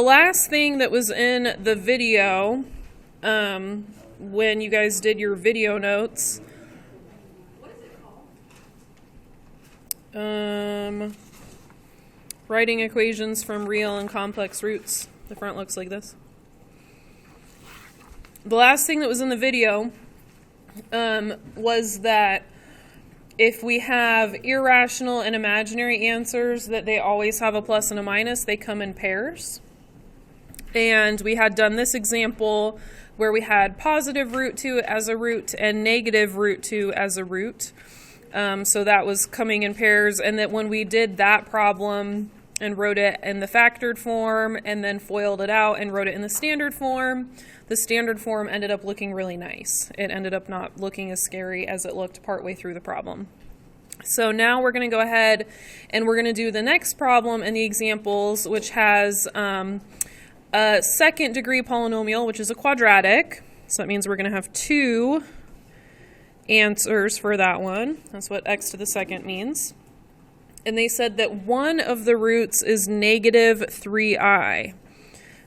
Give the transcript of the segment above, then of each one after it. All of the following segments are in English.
last thing that was in the video, when you guys did your video notes, writing equations from real and complex roots. The front looks like this. The last thing that was in the video was that if we have irrational and imaginary answers, that they always have a plus and a minus. They come in pairs. And we had done this example where we had positive root 2 as a root and negative root 2 as a root. So that was coming in pairs. And that when we did that problem and wrote it in the factored form and then FOILed it out and wrote it in the standard form ended up looking really nice. It ended up not looking as scary as it looked partway through the problem. So now we're going to go ahead and we're going to do the next problem in the examples, which has a second degree polynomial, which is a quadratic. So that means we're going to have 2 answers for that one. That's what x to the second means. And they said that one of the roots is negative 3i.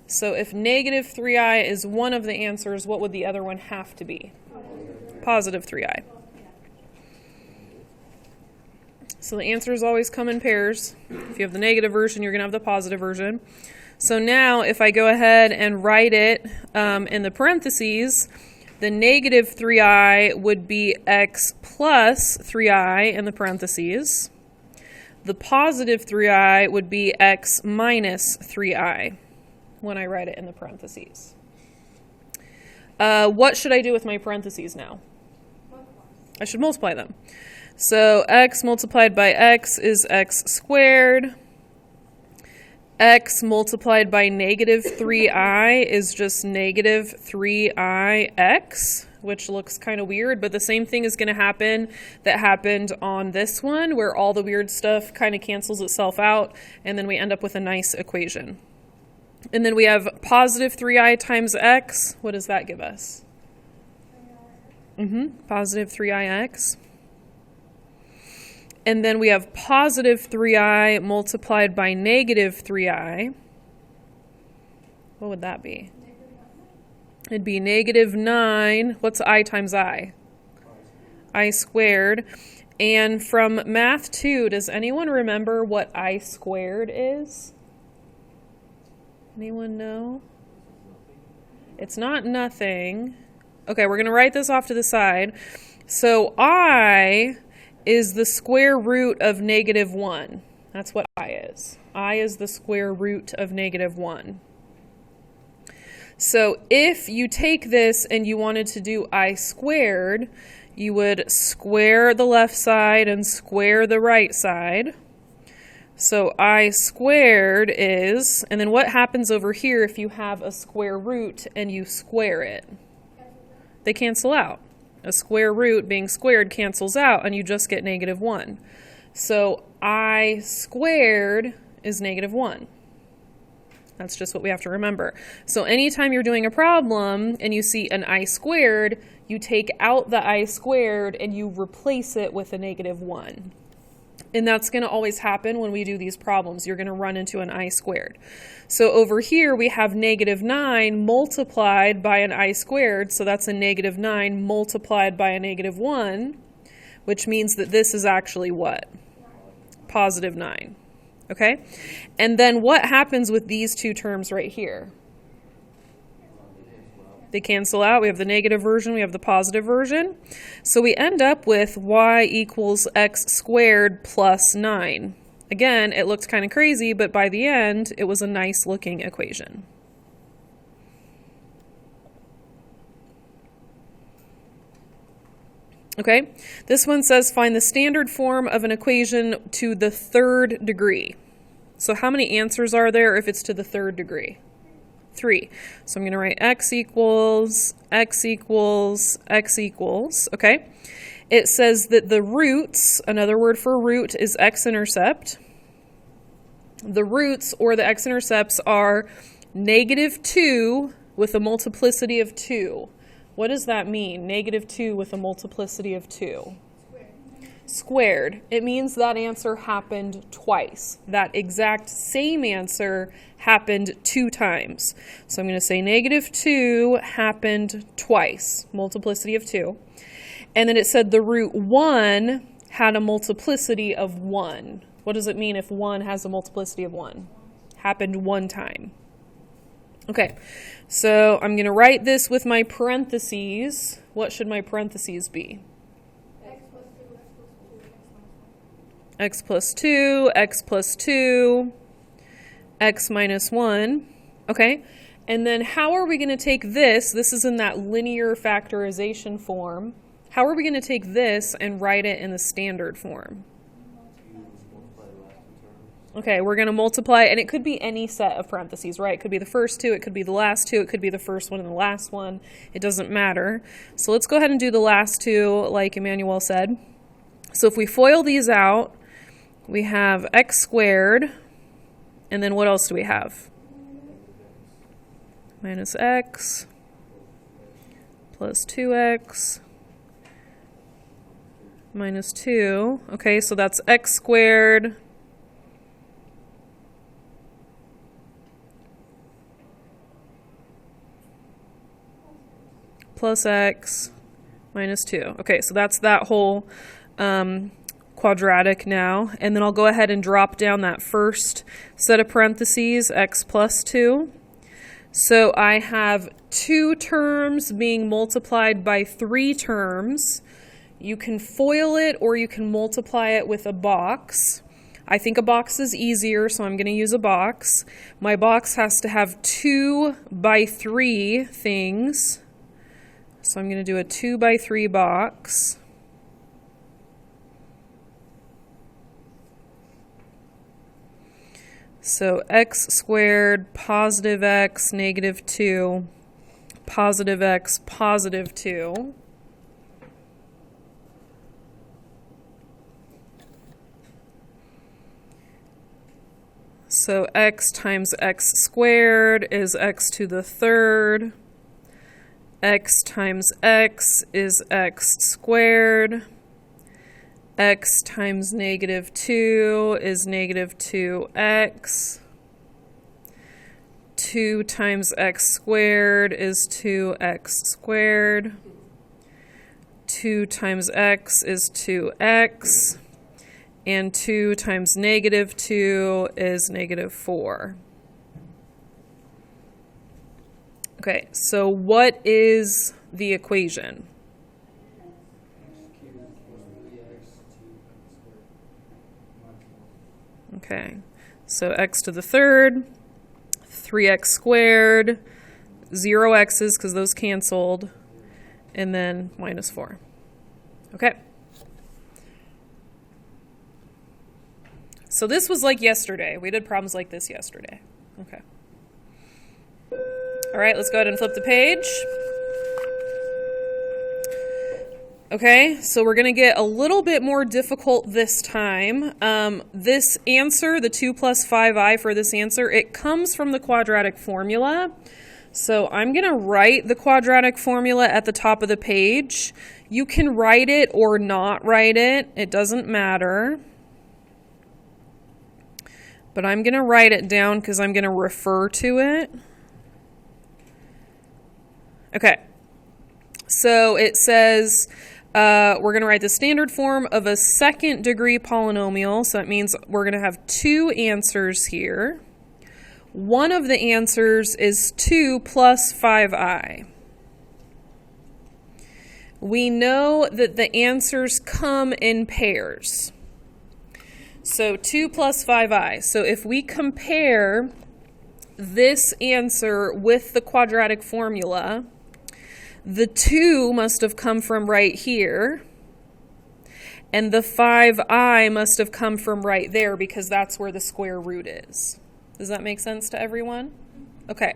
So if negative 3i is one of the answers, what would the other one have to be? Positive 3i. So the answers always come in pairs. If you have the negative version, you're going to have the positive version. So now if I go ahead and write it in the parentheses, the negative 3i would be x plus 3i in the parentheses. The positive 3i would be x minus 3i when I write it in the parentheses. What should I do with my parentheses now? I should multiply them. So x multiplied by x is x squared. X multiplied by negative 3i is just negative 3ix, which looks kind of weird, but the same thing is going to happen that happened on this one, where all the weird stuff kind of cancels itself out, and then we end up with a nice equation. And then we have positive 3i times x. What does that give us? Positive 3ix. And then we have positive 3i multiplied by negative 3i. What would that be? It'd be negative 9. What's I times I? I squared. And from Math 2, does anyone remember what I squared is? Anyone know? It's not nothing. Okay, we're going to write this off to the side. So I is the square root of negative 1. That's what I is. I is the square root of negative 1. So if you take this and you wanted to do I squared, you would square the left side and square the right side. So I squared is, and then what happens over here if you have a square root and you square it? They cancel out. A square root being squared cancels out and you just get negative 1. So I squared is negative 1. That's just what we have to remember. So anytime you're doing a problem and you see an I squared, you take out the I squared and you replace it with a negative 1. And that's going to always happen when we do these problems. You're going to run into an I squared. So over here we have negative 9 multiplied by an I squared. So that's a negative 9 multiplied by a negative 1, which means that this is actually what? Positive 9. Okay? And then what happens with these two terms right here? They cancel out. We have the negative version, we have the positive version. So we end up with y equals x squared plus 9. Again, it looked kind of crazy, but by the end, it was a nice looking equation. Okay, this one says find the standard form of an equation to the third degree. So how many answers are there if it's to the third degree? 3. So I'm going to write x equals, x equals, x equals, okay? It says that the roots, another word for root is x-intercept. The roots or the x-intercepts are negative 2 with a multiplicity of 2. What does that mean? Negative 2 with a multiplicity of 2. squared, it means that answer happened twice. That exact same answer happened 2 times. So I'm going to say -2 happened twice, multiplicity of 2. And then it said the root 1 had a multiplicity of 1. What does it mean if 1 has a multiplicity of 1? Happened 1 time. Okay, so I'm going to write this with my parentheses. What should my parentheses be? X plus 2, x plus 2, x minus 1. Okay, and then how are we going to take this? This is in that linear factorization form. How are we going to take this and write it in the standard form? Okay, we're going to multiply, and it could be any set of parentheses, right? It could be the first 2, it could be the last 2, it could be the first one and the last one. It doesn't matter. So let's go ahead and do the last 2 like Emmanuel said. So if we FOIL these out, we have x squared, and then what else do we have? Minus x plus 2x minus 2. Okay, so that's x squared plus x minus 2. Okay, so that's that whole quadratic now. And then I'll go ahead and drop down that first set of parentheses, x plus 2. So I have 2 terms being multiplied by 3 terms. You can FOIL it or you can multiply it with a box. I think a box is easier, so I'm going to use a box. My box has to have 2 by 3 things. So I'm going to do a 2 by 3 box. So x squared, positive x, negative 2, positive x, positive 2. So x times x squared is x to the 3rd. X times x is x squared. X times negative 2 is negative 2x. 2 times x squared is 2x squared. 2 times x is 2x. And 2 times negative 2 is negative 4. Okay, so what is the equation? Okay, so x to the 3rd, 3x squared, 0 x's because those canceled, and then minus 4. Okay. So this was like yesterday. We did problems like this yesterday. Okay. All right, let's go ahead and flip the page. Okay, so we're going to get a little bit more difficult this time. This answer, the 2 plus 5i for this answer, it comes from the quadratic formula. So I'm going to write the quadratic formula at the top of the page. You can write it or not write it. It doesn't matter. But I'm going to write it down because I'm going to refer to it. Okay, so it says we're going to write the standard form of a 2nd degree polynomial. So that means we're going to have 2 answers here. One of the answers is 2 plus 5i. We know that the answers come in pairs. So 2 plus 5i. So if we compare this answer with the quadratic formula, the 2 must have come from right here, and the 5i must have come from right there because that's where the square root is. Does that make sense to everyone? Okay,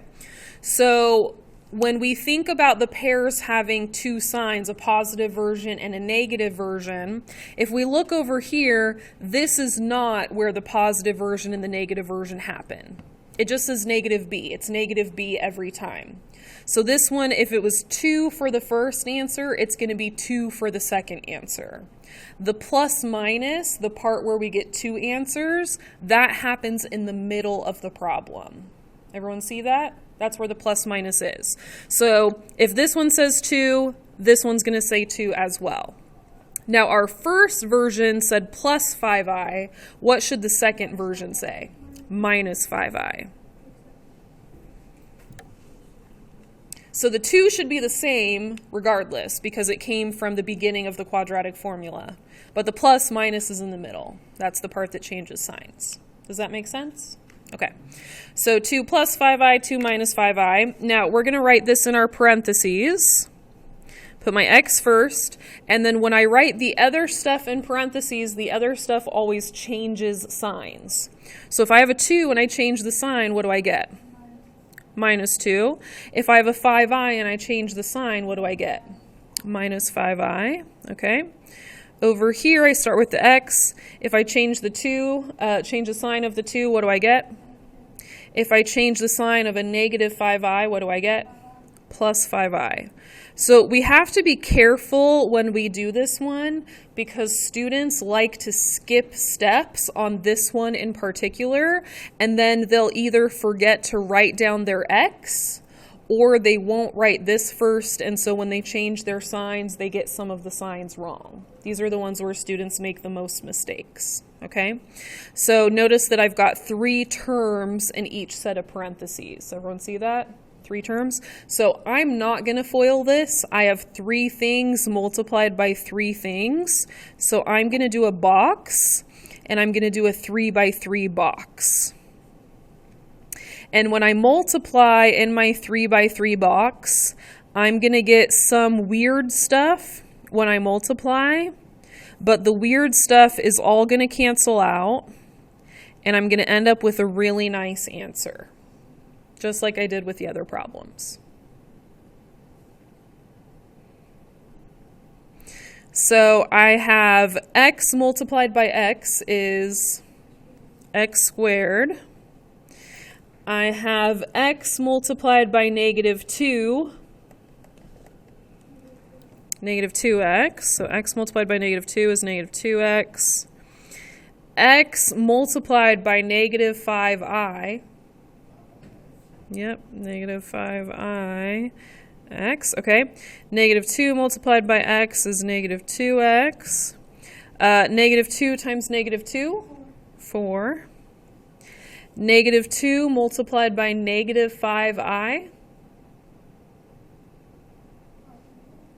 so when we think about the pairs having 2 signs, a positive version and a negative version, if we look over here, this is not where the positive version and the negative version happen. It just says negative b. It's negative b every time. So this one, if it was 2 for the first answer, it's going to be 2 for the second answer. The plus minus, the part where we get 2 answers, that happens in the middle of the problem. Everyone see that? That's where the plus minus is. So if this one says 2, this one's going to say 2 as well. Now our first version said plus 5i. What should the second version say? Minus 5i. So the 2 should be the same regardless because it came from the beginning of the quadratic formula. But the plus minus is in the middle. That's the part that changes signs. Does that make sense? Okay. So 2 plus 5i, 2 minus 5i. Now we're going to write this in our parentheses. Put my x first. And then when I write the other stuff in parentheses, the other stuff always changes signs. So if I have a 2 and I change the sign, what do I get? Minus 2. If I have a 5i and I change the sign, what do I get? Minus 5i. Okay. Over here, I start with the x. If I change the 2, change the sign of the 2, what do I get? If I change the sign of a negative 5i, what do I get? Plus 5i. So we have to be careful when we do this one because students like to skip steps on this one in particular, and then they'll either forget to write down their x or they won't write this first, and so when they change their signs, they get some of the signs wrong. These are the ones where students make the most mistakes, okay? So notice that I've got 3 terms in each set of parentheses. Everyone see that? 3 terms. So I'm not going to FOIL this. I have 3 things multiplied by 3 things. So I'm going to do a box, and I'm going to do a 3 by 3 box. And when I multiply in my 3 by 3 box, I'm going to get some weird stuff when I multiply, but the weird stuff is all going to cancel out, and I'm going to end up with a really nice answer, just like I did with the other problems. So I have x multiplied by x is x squared. I have x multiplied by negative 2, negative 2x. So x multiplied by negative 2 is negative 2x. X multiplied by negative 5i. Yep, negative 5i x. Okay. Negative 2 multiplied by x is negative 2x. Negative 2 times negative 2, 4. Negative 2 multiplied by negative 5i.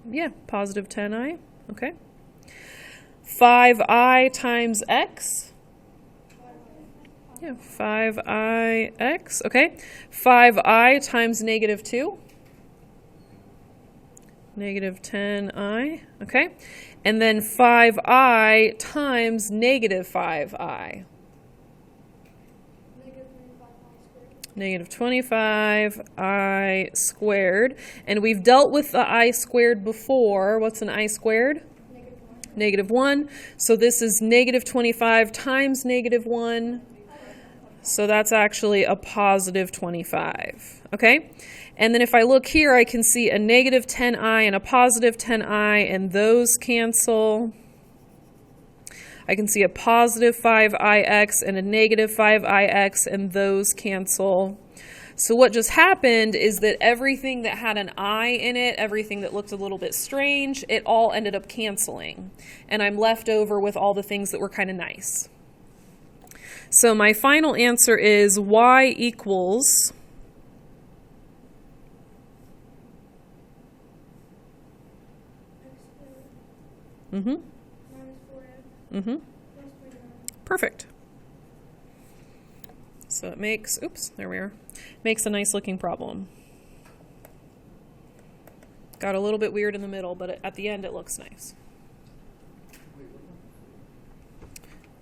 Yeah, positive 10i. Okay. 5i times x. Yeah, 5ix. Okay. 5i times negative 2. Negative 10i. Okay. And then 5i times negative 5i. Negative 25i squared. And we've dealt with the I squared before. What's an I squared? Negative 1. So this is negative 25 times negative 1. So that's actually a positive 25. Okay? And then if I look here, I can see a negative 10i and a positive 10i, and those cancel. I can see a positive 5ix and a negative 5ix, and those cancel. So what just happened is that everything that had an I in it, everything that looked a little bit strange, it all ended up canceling. And I'm left over with all the things that were kind of nice. So my final answer is y equals Perfect. So it makes, oops, there we are, makes a nice looking problem. Got a little bit weird in the middle, but at the end it looks nice.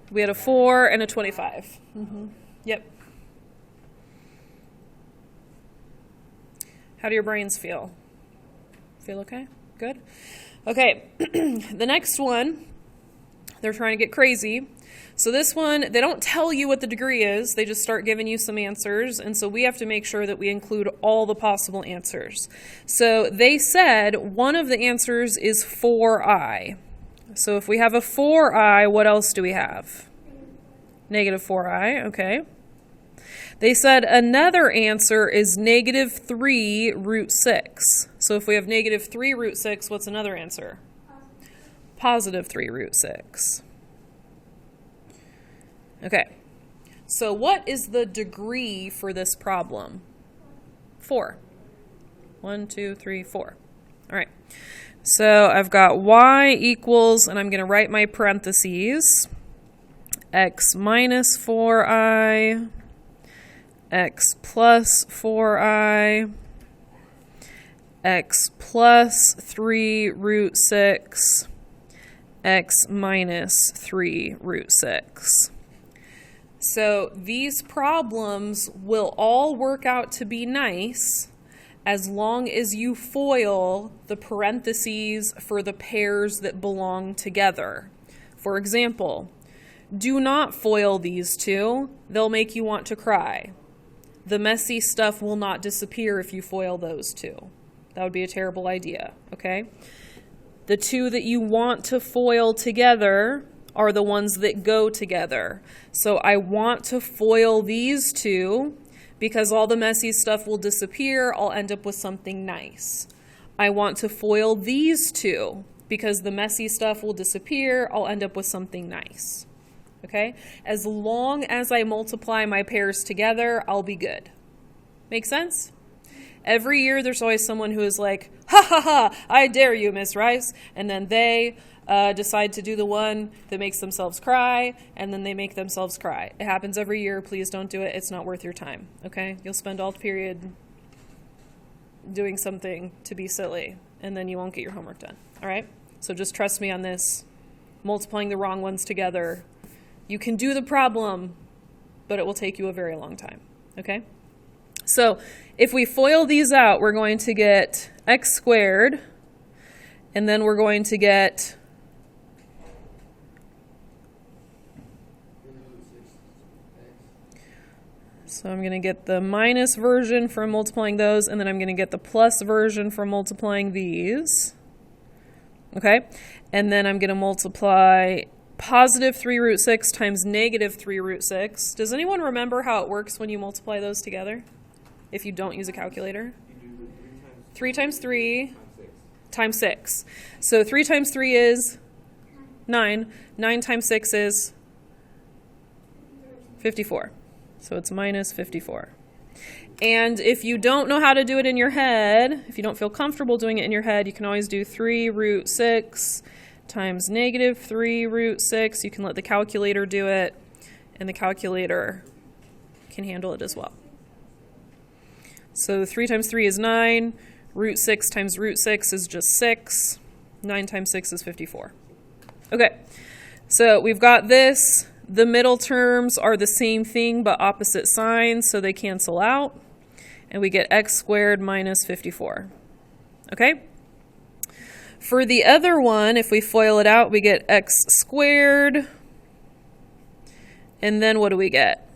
We had a 4 and a 25. Yep. How do your brains feel? Feel okay? Good? Okay, the next one, they're trying to get crazy. So this one, they don't tell you what the degree is. They just start giving you some answers. And so we have to make sure that we include all the possible answers. So they said one of the answers is 4i. So if we have a 4i, what else do we have? Negative 4i, okay. They said another answer is negative 3 root 6. So if we have negative 3 root 6, what's another answer? Positive 3 root 6. Okay, so what is the degree for this problem? 4. 1, 2, 3, 4. All right, so I've got y equals, and I'm going to write my parentheses, x minus 4i, x plus 4i, x plus 3 root 6, x minus 3 root 6. So these problems will all work out to be nice as long as you FOIL the parentheses for the pairs that belong together. For example, do not FOIL these two. They'll make you want to cry. The messy stuff will not disappear if you FOIL those two. That would be a terrible idea, okay? The two that you want to FOIL together are the ones that go together. So I want to FOIL these two because all the messy stuff will disappear. I'll end up with something nice. I want to FOIL these two because the messy stuff will disappear. I'll end up with something nice. Okay? As long as I multiply my pairs together, I'll be good. Make sense? Every year there's always someone who is like, ha ha ha, I dare you, Miss Rice. And then they decide to do the one that makes themselves cry, and then they make themselves cry. It happens every year. Please don't do it. It's not worth your time. Okay? You'll spend all the period doing something to be silly, and then you won't get your homework done. All right? So just trust me on this. Multiplying the wrong ones together. You can do the problem, but it will take you a very long time. Okay? So if we FOIL these out, we're going to get x squared, and then we're going to get so I'm going to get the minus version from multiplying those, and then I'm going to get the plus version from multiplying these. Okay? And then I'm going to multiply positive 3 root 6 times negative 3 root 6. Does anyone remember how it works when you multiply those together? If you don't use a calculator? 3 times 3 times 6. So 3 times 3 is 9. 9 times 6 is 54. So it's minus 54. And if you don't know how to do it in your head, if you don't feel comfortable doing it in your head, you can always do 3 root 6 times negative 3 root 6. You can let the calculator do it, and the calculator can handle it as well. So 3 times 3 is 9. Root 6 times root 6 is just 6. 9 times 6 is 54. Okay, so we've got this. The middle terms are the same thing but opposite signs, so they cancel out. And we get x squared minus 54. Okay? For the other one, if we FOIL it out, we get x squared. And then what do we get?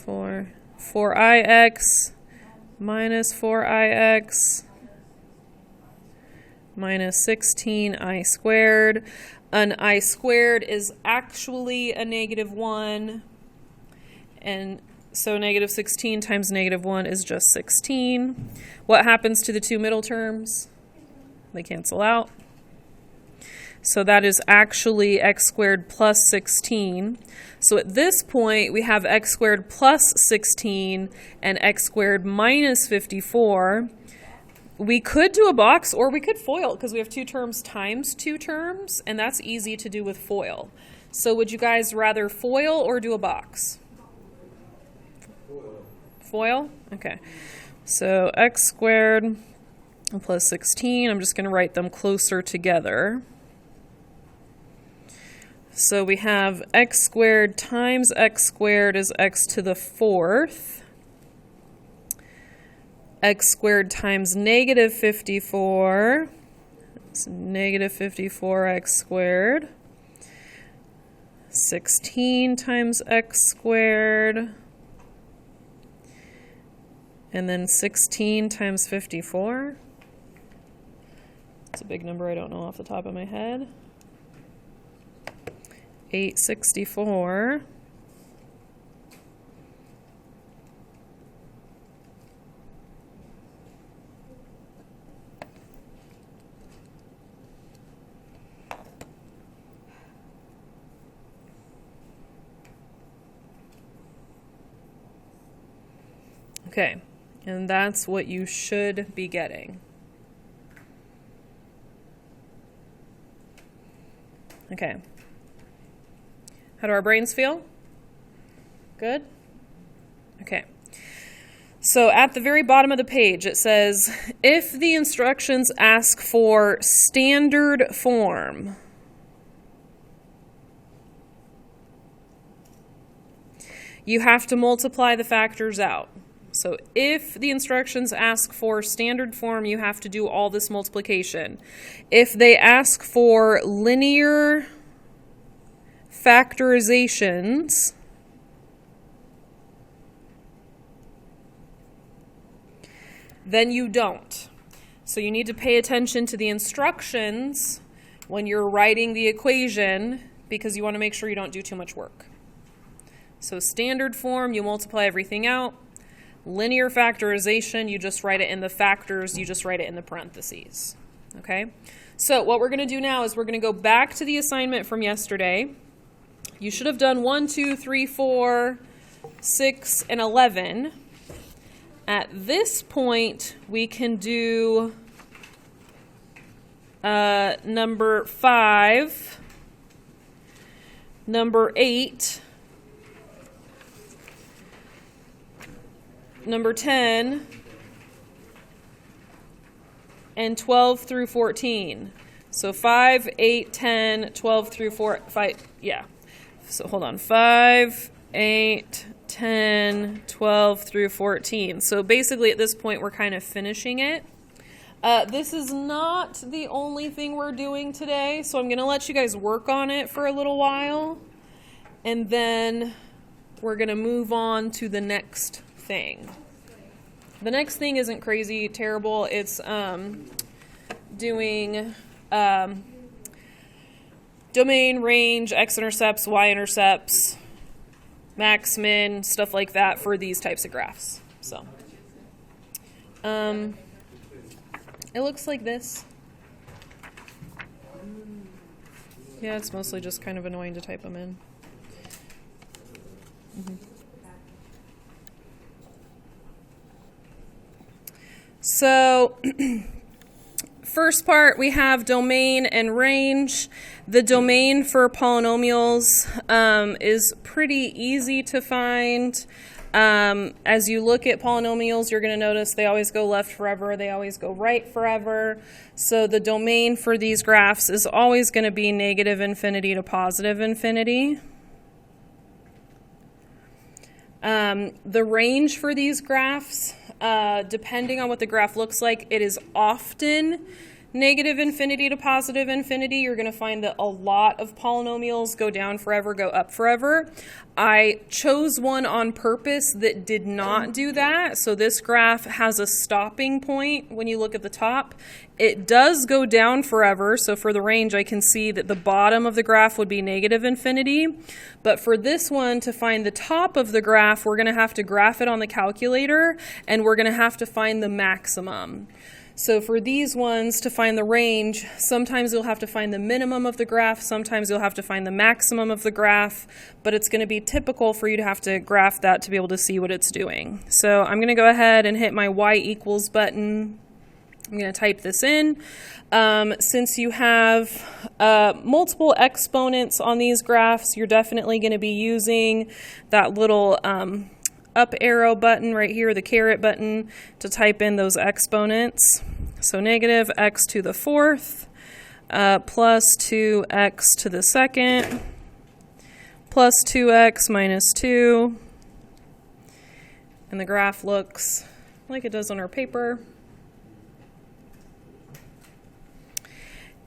4ix minus 4ix minus 16i squared. An I squared is actually a negative 1. And so negative 16 times negative 1 is just 16. What happens to the two middle terms? They cancel out. So that is actually x squared plus 16. So at this point, we have x squared plus 16 and x squared minus 54. We could do a box, or we could FOIL, because we have two terms times two terms, and that's easy to do with FOIL. So would you guys rather FOIL or do a box? FOIL? Okay. So x squared plus 16, I'm just going to write them closer together. So we have x squared times x squared is x to the 4th. X squared times negative 54, It's negative 54x squared. 16 times x squared. And then 16 times 54. It's a big number I don't know off the top of my head. 864. Okay, and that's what you should be getting. Okay. How do our brains feel? Good? Okay. So at the very bottom of the page, it says, if the instructions ask for standard form, you have to multiply the factors out. So if the instructions ask for standard form, you have to do all this multiplication. If they ask for linear factorizations, then you don't. So you need to pay attention to the instructions when you're writing the equation because you want to make sure you don't do too much work. So standard form, you multiply everything out. Linear factorization, you just write it in the factors, you just write it in the parentheses. Okay? So what we're going to do now is we're going to go back to the assignment from yesterday. You should have done 1, 2, 3, 4, 6, and 11. At this point, we can do number 5, number 8, number 10, and 12 through 14. So 5, 8, 10, 12 through 5, yeah. So hold on, 5, 8, 10, 12 through 14. So basically at this point we're kind of finishing it. This is not the only thing we're doing today, so I'm going to let you guys work on it for a little while, and then we're going to move on to the next thing. The next thing isn't crazy terrible. It's doing domain, range, x-intercepts, y-intercepts, max, min, stuff like that for these types of graphs. So it looks like this. Yeah, it's mostly just kind of annoying to type them in. So first part, we have domain and range. The domain for polynomials is pretty easy to find. As you look at polynomials, you're going to notice they always go left forever, they always go right forever. So the domain for these graphs is always going to be negative infinity to positive infinity. The range for these graphs, depending on what the graph looks like, it is often negative infinity to positive infinity. You're going to find that a lot of polynomials go down forever, go up forever. I chose one on purpose that did not do that. So this graph has a stopping point when you look at the top. It does go down forever. So for the range, I can see that the bottom of the graph would be negative infinity. But for this one, to find the top of the graph, we're going to have to graph it on the calculator, and we're going to have to find the maximum. So for these ones, to find the range, sometimes you'll have to find the minimum of the graph, sometimes you'll have to find the maximum of the graph, but it's going to be typical for you to have to graph that to be able to see what it's doing. So I'm going to go ahead and hit my y equals button. I'm going to type this in. Since you have multiple exponents on these graphs, you're definitely going to be using that little up arrow button right here, the caret button, to type in those exponents. So negative x to the fourth plus 2x to the second plus 2x minus 2. And the graph looks like it does on our paper.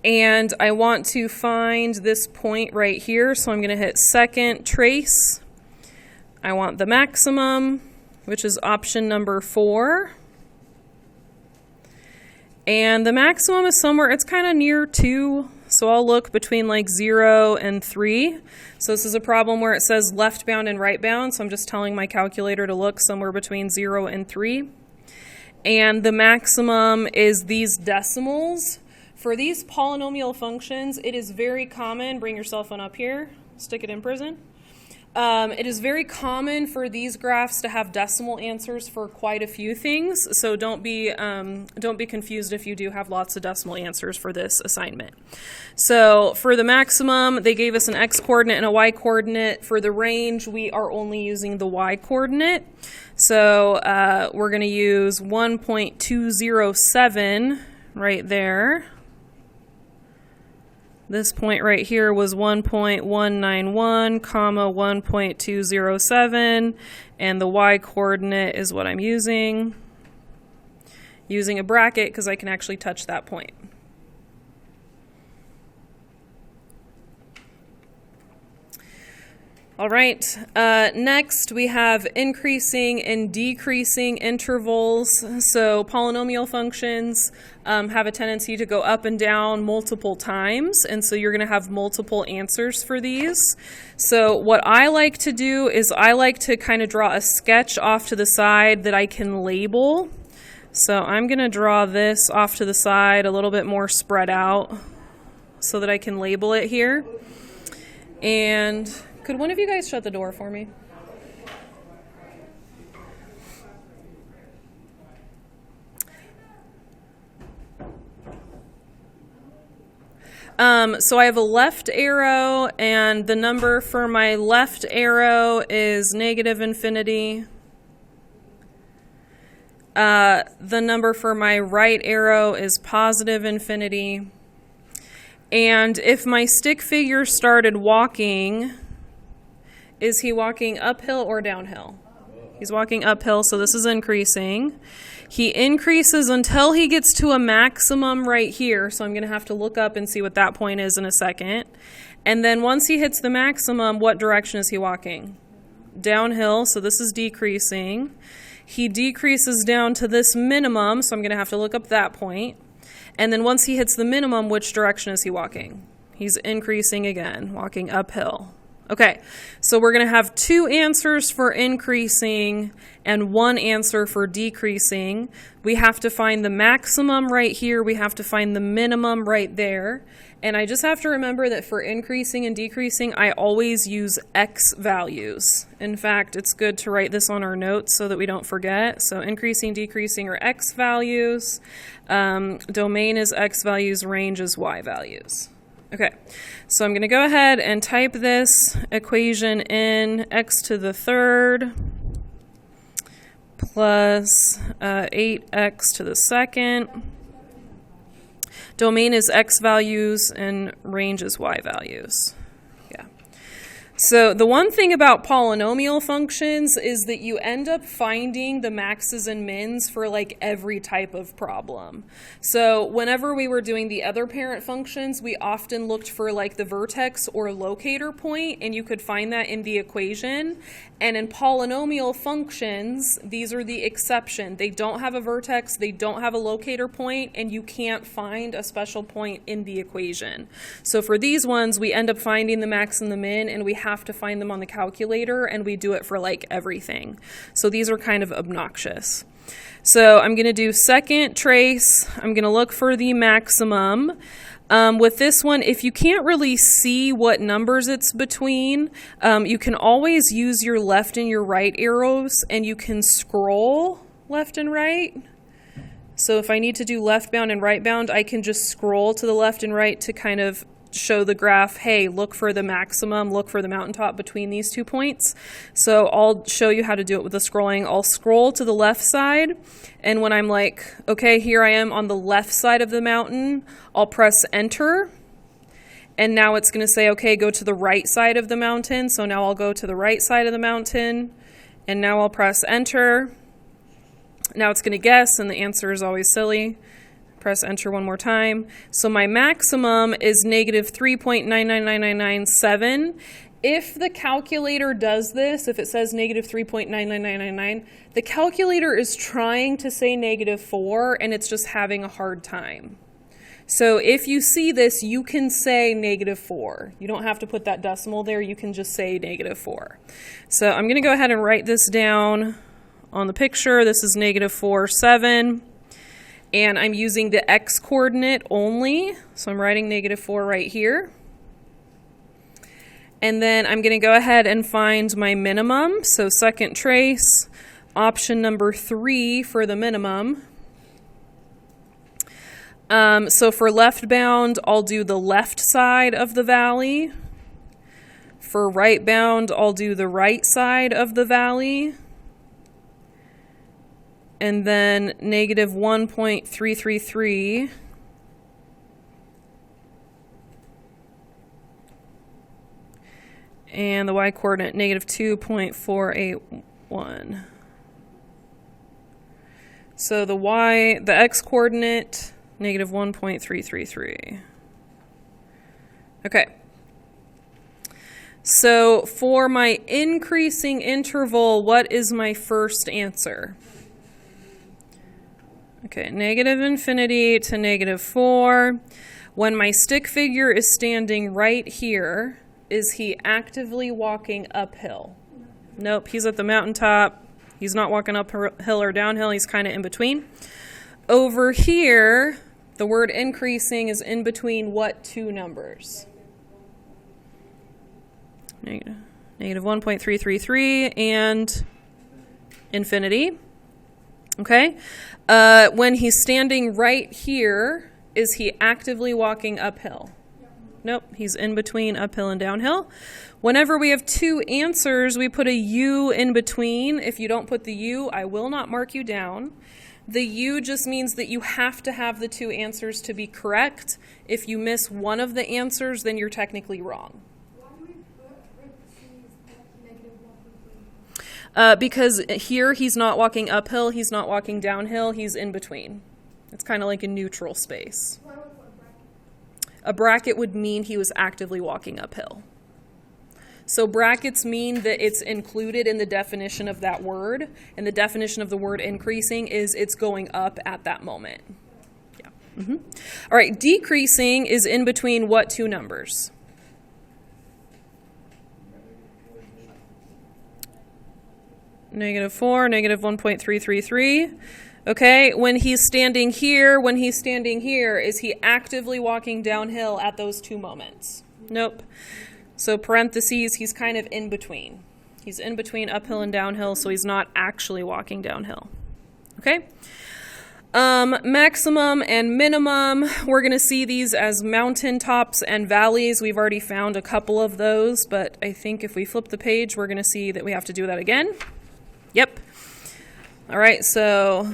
And I want to find this point right here, so I'm going to hit second trace. I want the maximum, which is option number 4. And the maximum is somewhere, it's kind of near 2, so I'll look between like 0 and 3. So this is a problem where it says left bound and right bound, so I'm just telling my calculator to look somewhere between 0 and 3. And the maximum is these decimals. For these polynomial functions, it is very common, bring your cell phone up here, stick it in prison. It is very common for these graphs to have decimal answers for quite a few things, so don't be confused if you do have lots of decimal answers for this assignment. So for the maximum, they gave us an x-coordinate and a y-coordinate. For the range, we are only using the y-coordinate. So we're going to use 1.207 right there. This point right here was 1.191, comma 1.207, and the y-coordinate is what I'm using a bracket because I can actually touch that point. All right, next we have increasing and decreasing intervals. So polynomial functions have a tendency to go up and down multiple times, and so you're going to have multiple answers for these. So what I like to do is I like to kind of draw a sketch off to the side that I can label. So I'm going to draw this off to the side a little bit more spread out so that I can label it here. And could one of you guys shut the door for me? So I have a left arrow, and the number for my left arrow is -infinity. The number for my right arrow is +infinity. And if my stick figure started walking, is he walking uphill or downhill? He's walking uphill, so this is increasing. He increases until he gets to a maximum right here, so I'm going to have to look up and see what that point is in a second. And then once he hits the maximum, what direction is he walking? Downhill, so this is decreasing. He decreases down to this minimum, so I'm going to have to look up that point. And then once he hits the minimum, which direction is he walking? He's increasing again, walking uphill. Okay, so we're going to have 2 answers for increasing and 1 answer for decreasing. We have to find the maximum right here. We have to find the minimum right there. And I just have to remember that for increasing and decreasing, I always use x values. In fact, it's good to write this on our notes so that we don't forget. So increasing, decreasing are x values. Domain is x values, range is y values. Okay, so I'm going to go ahead and type this equation in: x to the third plus 8x to the second. Domain is x values and range is y values. Yeah. So the one thing about polynomial functions is that you end up finding the maxes and mins for like every type of problem. So whenever we were doing the other parent functions, we often looked for like the vertex or locator point, and you could find that in the equation. And in polynomial functions, these are the exception. They don't have a vertex, they don't have a locator point, and you can't find a special point in the equation. So for these ones, we end up finding the max and the min, and we have to find them on the calculator, and we do it for like everything. So these are kind of obnoxious. So I'm going to do second trace. I'm going to look for the maximum. With this one, if you can't really see what numbers it's between, you can always use your left and your right arrows, and you can scroll left and right. So if I need to do left bound and right bound, I can just scroll to the left and right to kind of show the graph, hey, look for the maximum, look for the mountaintop between these 2 points. So I'll show you how to do it with the scrolling. I'll scroll to the left side, and when I'm like, okay, here I am on the left side of the mountain, I'll press enter, and now it's going to say, okay, go to the right side of the mountain. So now I'll go to the right side of the mountain, and now I'll press enter. Now it's going to guess, and the answer is always silly. Press enter one more time. So my maximum is negative 3.999997. If the calculator does this, if it says negative 3.99999, the calculator is trying to say negative 4 and it's just having a hard time. So if you see this, you can say negative 4. You don't have to put that decimal there. You can just say negative 4. So I'm going to go ahead and write this down on the picture. This is negative 4, 7. And I'm using the x coordinate only. So I'm writing negative 4 right here. And then I'm going to go ahead and find my minimum. So second trace, option number 3 for the minimum. So for left bound, I'll do the left side of the valley. For right bound, I'll do the right side of the valley. And then negative 1.333. And the y coordinate, negative 2.481. So the x coordinate, negative 1.333. Okay. So for my increasing interval, what is my first answer? Okay, negative infinity to negative 4. When my stick figure is standing right here, is he actively walking uphill? Nope, he's at the mountaintop. He's not walking uphill or downhill. He's kind of in between. Over here, the word increasing is in between what two numbers? Negative 1.333 and infinity. Okay. When he's standing right here, is he actively walking uphill? Nope, he's in between uphill and downhill. Whenever we have two answers, we put a U in between. If you don't put the U, I will not mark you down. The U just means that you have to have the two answers to be correct. If you miss one of the answers, then you're technically wrong. Why do we put parentheses at negative 1.3? Because here he's not walking uphill, he's not walking downhill, he's in between. It's kind of like a neutral space. Why would we put a bracket? A bracket would mean he was actively walking uphill. So brackets mean that it's included in the definition of that word, and the definition of the word increasing is it's going up at that moment. Yeah. All right, decreasing is in between what two numbers? Negative 4, negative 1.333. Okay, when he's standing here, is he actively walking downhill at those two moments? Nope. So parentheses, he's kind of in between. He's in between uphill and downhill, so he's not actually walking downhill. Okay? Maximum and minimum, we're going to see these as mountaintops and valleys. We've already found a couple of those, but I think if we flip the page, we're going to see that we have to do that again. Yep. All right, so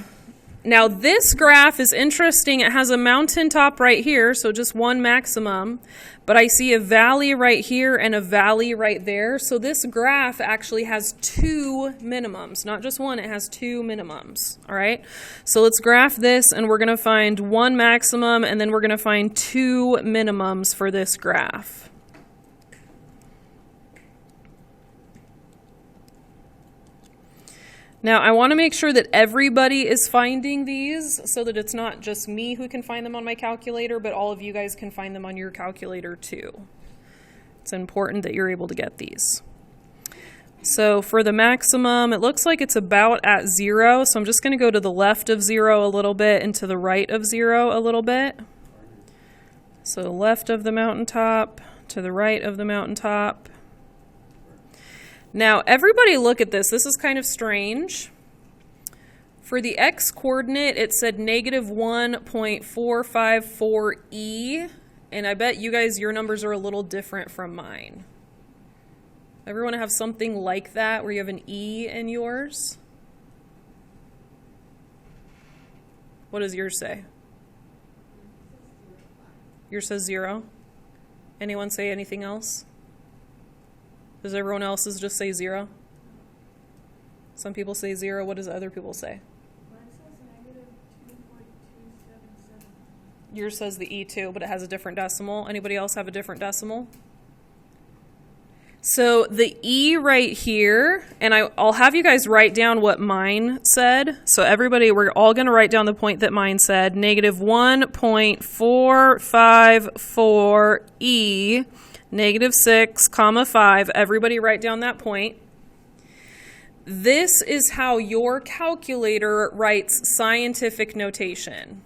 now this graph is interesting. It has a mountaintop right here, so just one maximum, but I see a valley right here and a valley right there. So this graph actually has two minimums, not just one, it has two minimums. All right, so let's graph this, and we're going to find one maximum, and then we're going to find two minimums for this graph. Now, I want to make sure that everybody is finding these so that it's not just me who can find them on my calculator, but all of you guys can find them on your calculator too. It's important that you're able to get these. So for the maximum, it looks like it's about at 0. So I'm just going to go to the left of 0 a little bit and to the right of 0 a little bit. So left of the mountaintop to the right of the mountaintop. Now, everybody look at this. This is kind of strange. For the x coordinate, it said negative 1.454e, and I bet you guys, your numbers are a little different from mine. Everyone have something like that where you have an e in yours? What does yours say? Yours says 0. Anyone say anything else? Does everyone else's just say 0? Some people say 0. What does other people say? Mine says negative 2.277. Yours says the E too, but it has a different decimal. Anybody else have a different decimal? So the E right here, and I'll have you guys write down what mine said. So everybody, we're all going to write down the point that mine said. Negative 1.454 E, negative 6, comma 5. Everybody write down that point. This is how your calculator writes scientific notation.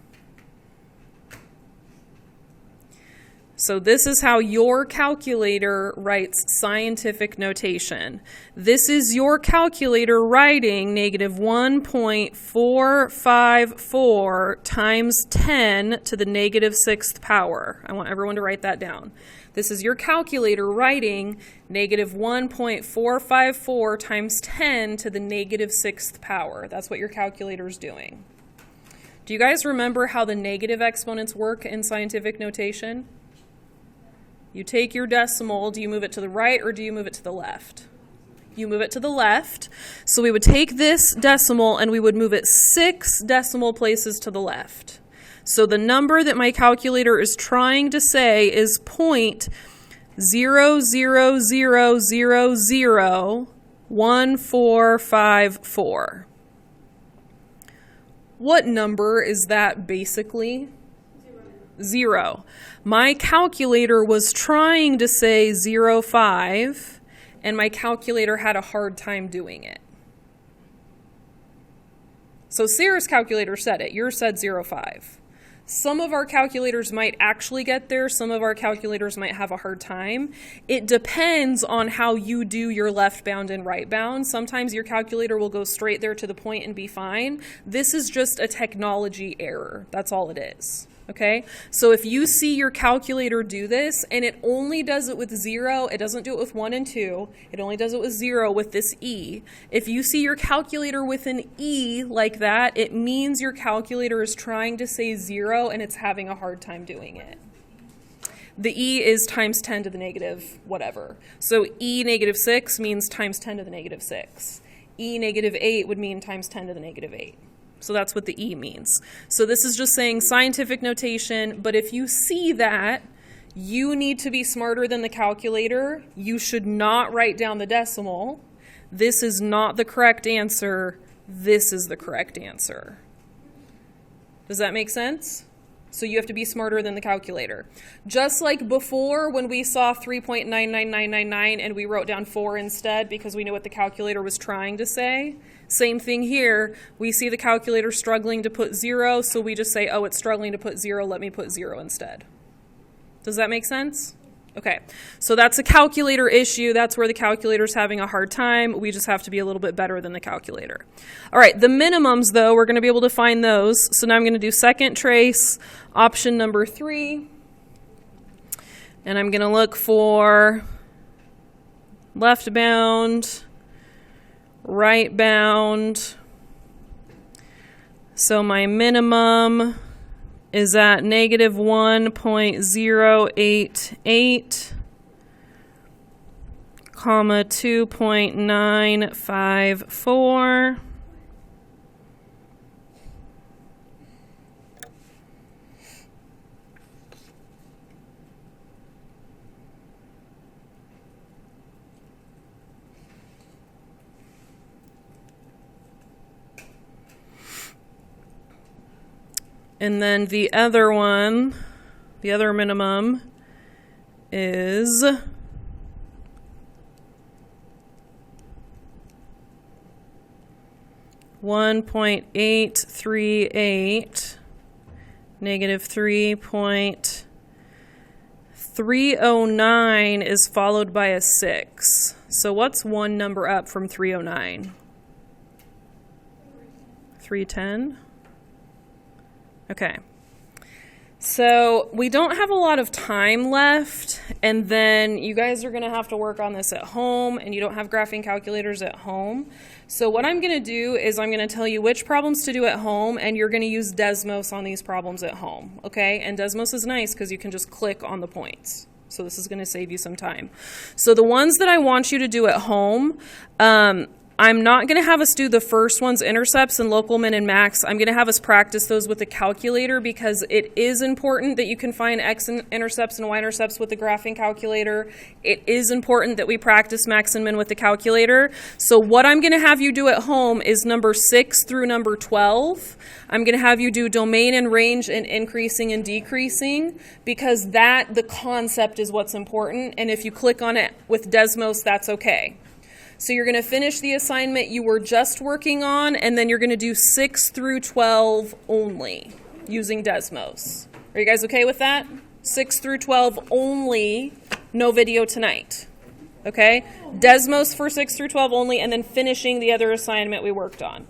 So this is how your calculator writes scientific notation. This is your calculator writing negative 1.454 times 10 to the negative 6th power. I want everyone to write that down. This is your calculator writing negative 1.454 times 10 to the negative 6th power. That's what your calculator is doing. Do you guys remember how the negative exponents work in scientific notation? You take your decimal, do you move it to the right or do you move it to the left? You move it to the left. So we would take this decimal and we would move it 6 decimal places to the left. So the number that my calculator is trying to say is 0.000001454. What number is that basically? 0. My calculator was trying to say 0.5, and my calculator had a hard time doing it. So Sarah's calculator said it. Yours said 0.5. Some of our calculators might actually get there. Some of our calculators might have a hard time. It depends on how you do your left bound and right bound. Sometimes your calculator will go straight there to the point and be fine. This is just a technology error. That's all it is. Okay, so if you see your calculator do this and it only does it with 0, it doesn't do it with 1 and 2, it only does it with 0 with this E. If you see your calculator with an E like that, it means your calculator is trying to say 0 and it's having a hard time doing it. The E is times 10 to the negative whatever. So E negative 6 means times 10 to the negative 6. E negative 8 would mean times 10 to the negative 8. So that's what the E means. So this is just saying scientific notation, but if you see that, you need to be smarter than the calculator. You should not write down the decimal. This is not the correct answer. This is the correct answer. Does that make sense? So you have to be smarter than the calculator. Just like before when we saw 3.99999 and we wrote down 4 instead because we knew what the calculator was trying to say. Same thing here. We see the calculator struggling to put 0, so we just say, oh, it's struggling to put 0, let me put 0 instead. Does that make sense? Okay, so that's a calculator issue. That's where the calculator's having a hard time. We just have to be a little bit better than the calculator. All right, the minimums, though, we're going to be able to find those. So now I'm going to do second trace, option number 3. And I'm going to look for left bound, right bound. So my minimum is at negative 1.088, comma 2.954. And then the other one, the other minimum is 1.838, negative 3.309 is followed by a 6. So what's one number up from 309? 310? Okay, so we don't have a lot of time left, and then you guys are going to have to work on this at home, and you don't have graphing calculators at home. So what I'm going to do is I'm going to tell you which problems to do at home, and you're going to use Desmos on these problems at home, okay? And Desmos is nice because you can just click on the points. So this is going to save you some time. So the ones that I want you to do at home, I'm not going to have us do the first ones, intercepts and local min and max. I'm going to have us practice those with the calculator because it is important that you can find x-intercepts and y-intercepts with the graphing calculator. It is important that we practice max and min with the calculator. So what I'm going to have you do at home is number 6 through number 12. I'm going to have you do domain and range and increasing and decreasing because the concept is what's important. And if you click on it with Desmos, that's okay. So you're going to finish the assignment you were just working on, and then you're going to do 6 through 12 only using Desmos. Are you guys okay with that? 6 through 12 only, no video tonight. Okay? Desmos for 6 through 12 only, and then finishing the other assignment we worked on.